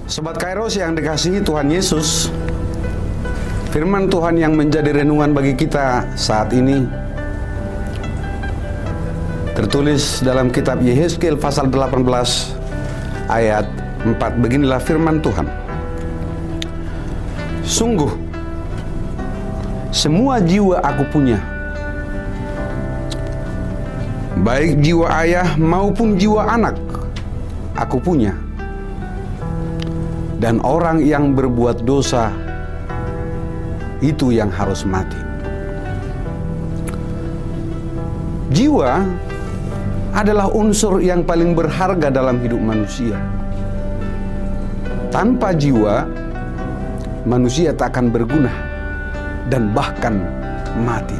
Sobat Kairos yang dikasihi Tuhan Yesus, firman Tuhan yang menjadi renungan bagi kita saat ini tertulis dalam kitab Yehezkiel pasal 18 ayat 4. Beginilah firman Tuhan. Sungguh, semua jiwa aku punya, baik jiwa ayah maupun jiwa anak aku punya. Dan orang yang berbuat dosa itu yang harus mati. Jiwa adalah unsur yang paling berharga dalam hidup manusia. Tanpa jiwa, manusia tak akan berguna dan bahkan mati.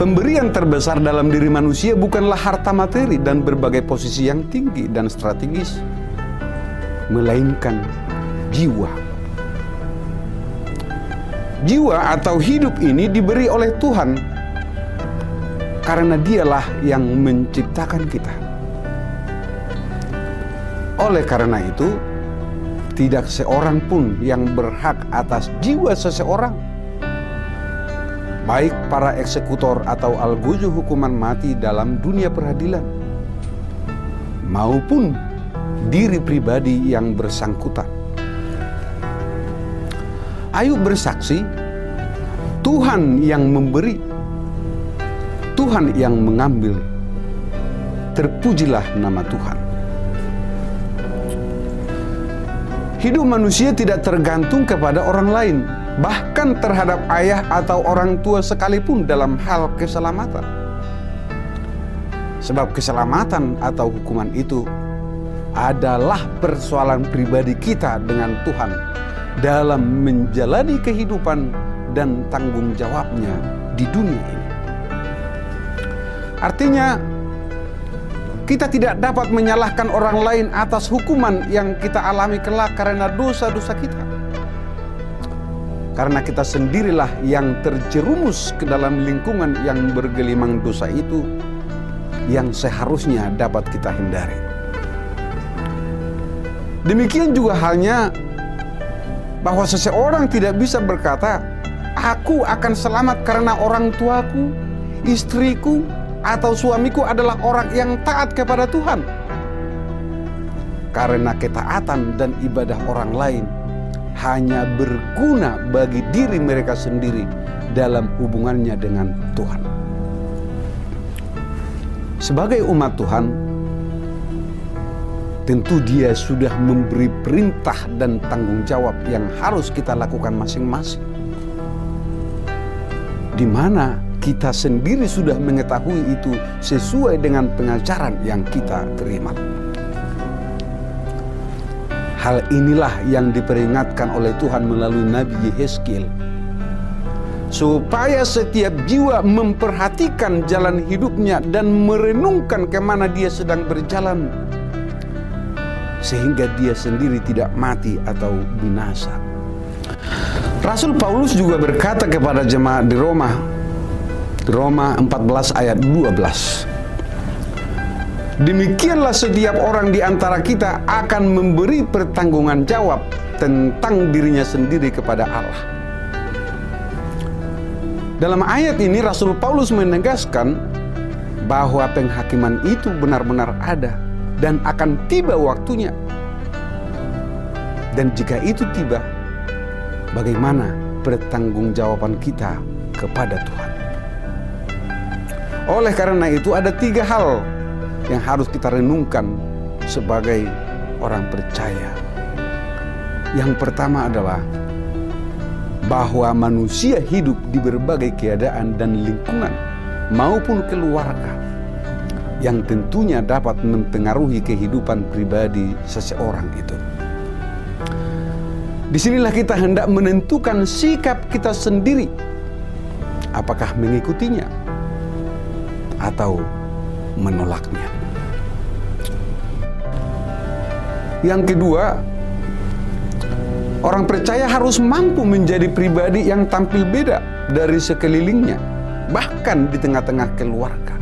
Pemberian terbesar dalam diri manusia bukanlah harta materi dan berbagai posisi yang tinggi dan strategis, melainkan jiwa. Jiwa atau hidup ini diberi oleh Tuhan karena Dialah yang menciptakan kita. Oleh karena itu, tidak seorang pun yang berhak atas jiwa seseorang, baik para eksekutor atau algojo hukuman mati dalam dunia peradilan, maupun diri pribadi yang bersangkutan. Ayub bersaksi, Tuhan yang memberi, Tuhan yang mengambil. Terpujilah nama Tuhan. Hidup manusia tidak tergantung kepada orang lain, bahkan terhadap ayah atau orang tua sekalipun dalam hal keselamatan. Sebab keselamatan atau hukuman itu adalah persoalan pribadi kita dengan Tuhan dalam menjalani kehidupan dan tanggung jawabnya di dunia ini. Artinya, kita tidak dapat menyalahkan orang lain atas hukuman yang kita alami kelak karena dosa-dosa kita. Karena kita sendirilah yang terjerumus ke dalam lingkungan yang bergelimang dosa itu, yang seharusnya dapat kita hindari. Demikian juga halnya bahwa seseorang tidak bisa berkata, aku akan selamat karena orang tuaku, istriku, atau suamiku adalah orang yang taat kepada Tuhan. Karena ketaatan dan ibadah orang lain hanya berguna bagi diri mereka sendiri dalam hubungannya dengan Tuhan. Sebagai umat Tuhan, tentu Dia sudah memberi perintah dan tanggung jawab yang harus kita lakukan masing-masing, di mana kita sendiri sudah mengetahui itu sesuai dengan pengajaran yang kita terima. Hal inilah yang diperingatkan oleh Tuhan melalui Nabi Yehezkiel, supaya setiap jiwa memperhatikan jalan hidupnya dan merenungkan kemana dia sedang berjalan, sehingga dia sendiri tidak mati atau binasa. Rasul Paulus juga berkata kepada jemaat di Roma 14 ayat 12. Demikianlah setiap orang di antara kita akan memberi pertanggungan jawab tentang dirinya sendiri kepada Allah. Dalam ayat ini Rasul Paulus menegaskan bahwa penghakiman itu benar-benar ada dan akan tiba waktunya. Dan jika itu tiba, bagaimana pertanggungjawaban kita kepada Tuhan? Oleh karena itu ada 3 hal yang harus kita renungkan sebagai orang percaya. Yang pertama adalah bahwa manusia hidup di berbagai keadaan dan lingkungan maupun keluarga yang tentunya dapat mempengaruhi kehidupan pribadi seseorang itu. Disinilah kita hendak menentukan sikap kita sendiri, apakah mengikutinya atau menolaknya. Yang kedua, orang percaya harus mampu menjadi pribadi yang tampil beda dari sekelilingnya, bahkan di tengah-tengah keluarga,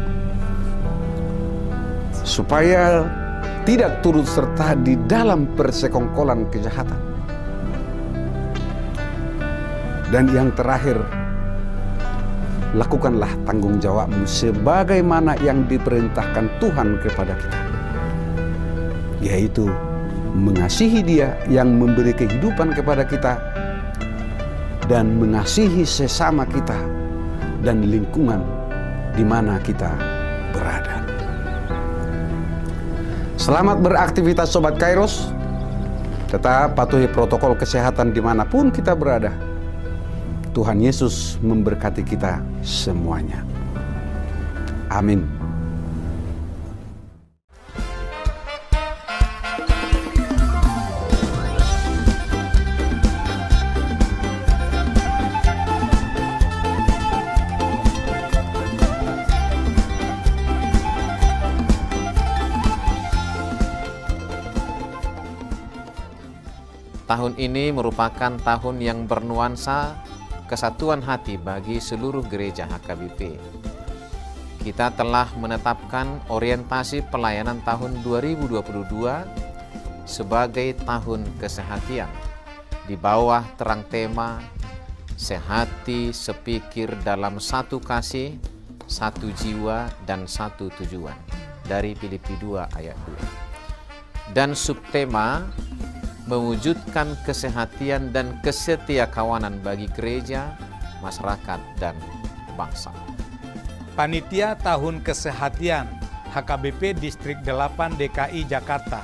supaya tidak turut serta di dalam persekongkolan kejahatan. Dan yang terakhir, lakukanlah tanggung jawabmu sebagaimana yang diperintahkan Tuhan kepada kita, yaitu mengasihi Dia yang memberi kehidupan kepada kita dan mengasihi sesama kita dan lingkungan di mana kita berada. Selamat beraktivitas Sobat Kairos. Tetap patuhi protokol kesehatan dimanapun kita berada. Tuhan Yesus memberkati kita semuanya. Amin. Tahun ini merupakan tahun yang bernuansa kesatuan hati bagi seluruh gereja HKBP. Kita telah menetapkan orientasi pelayanan tahun 2022 sebagai tahun kesehatian di bawah terang tema sehati sepikir dalam satu kasih, satu jiwa, dan satu tujuan dari Filipi 2 ayat 2. Dan subtema mewujudkan kesehatian dan kesetiakawanan bagi gereja, masyarakat, dan bangsa. Panitia Tahun Kesehatian HKBP Distrik 8 DKI Jakarta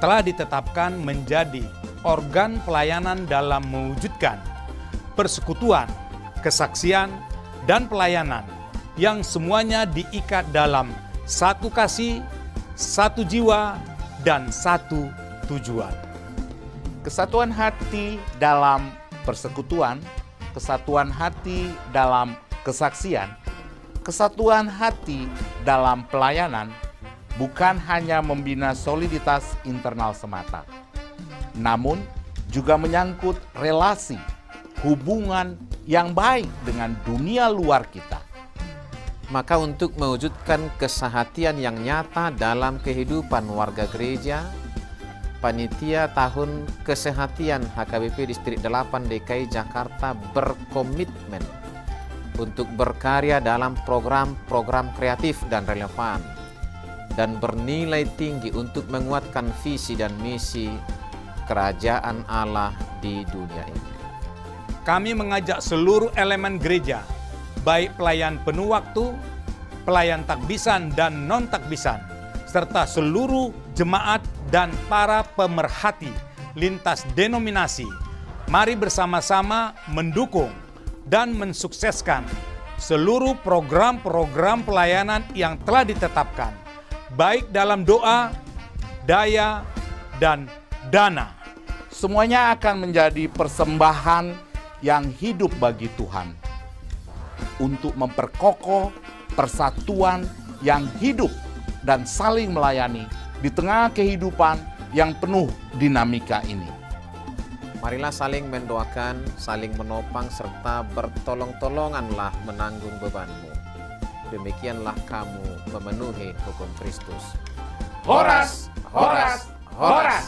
telah ditetapkan menjadi organ pelayanan dalam mewujudkan persekutuan, kesaksian, dan pelayanan yang semuanya diikat dalam satu kasih, satu jiwa, dan satu tujuan. Kesatuan hati dalam persekutuan, kesatuan hati dalam kesaksian, kesatuan hati dalam pelayanan bukan hanya membina soliditas internal semata, namun juga menyangkut relasi, hubungan yang baik dengan dunia luar kita. Maka untuk mewujudkan kesehatian yang nyata dalam kehidupan warga gereja, Panitia Tahun Kesehatian HKBP Distrik 8 DKI Jakarta berkomitmen untuk berkarya dalam program-program kreatif dan relevan dan bernilai tinggi untuk menguatkan visi dan misi Kerajaan Allah di dunia ini. Kami mengajak seluruh elemen gereja, baik pelayan penuh waktu, pelayan takbisan dan non-takbisan, serta seluruh jemaat dan para pemerhati lintas denominasi, mari bersama-sama mendukung dan mensukseskan seluruh program-program pelayanan yang telah ditetapkan, baik dalam doa, daya, dan dana. Semuanya akan menjadi persembahan yang hidup bagi Tuhan untuk memperkokoh persatuan yang hidup dan saling melayani di tengah kehidupan yang penuh dinamika ini. Marilah saling mendoakan, saling menopang, serta bertolong-tolonganlah menanggung bebanmu. Demikianlah kamu memenuhi hukum Kristus. Horas, horas, horas.